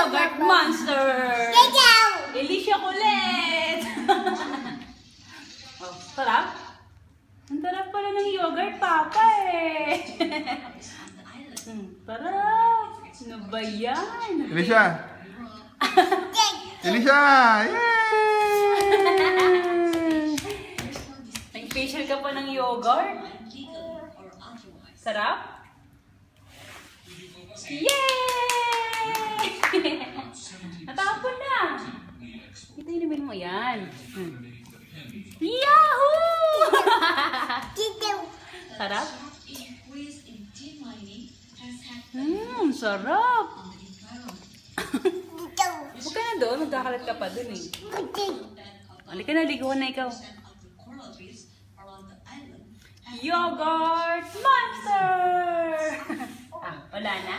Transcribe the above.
Yogurt Monster! Alicia kulit! Oh, sarap? Ang sarap pala ng yogurt, Papa eh! Sarap! Ano ba yan? Alicia! Alicia! Yay! Nag-facial ka pa ng yogurt? Sarap? Yay! Natapon na! Ito inumin mo yan. Yahoo! Sarap? Sarap! Huwag ka na doon, magkakalat ka pa doon eh. Halika na, liguan na ikaw. Yogurt Monster! Wala na?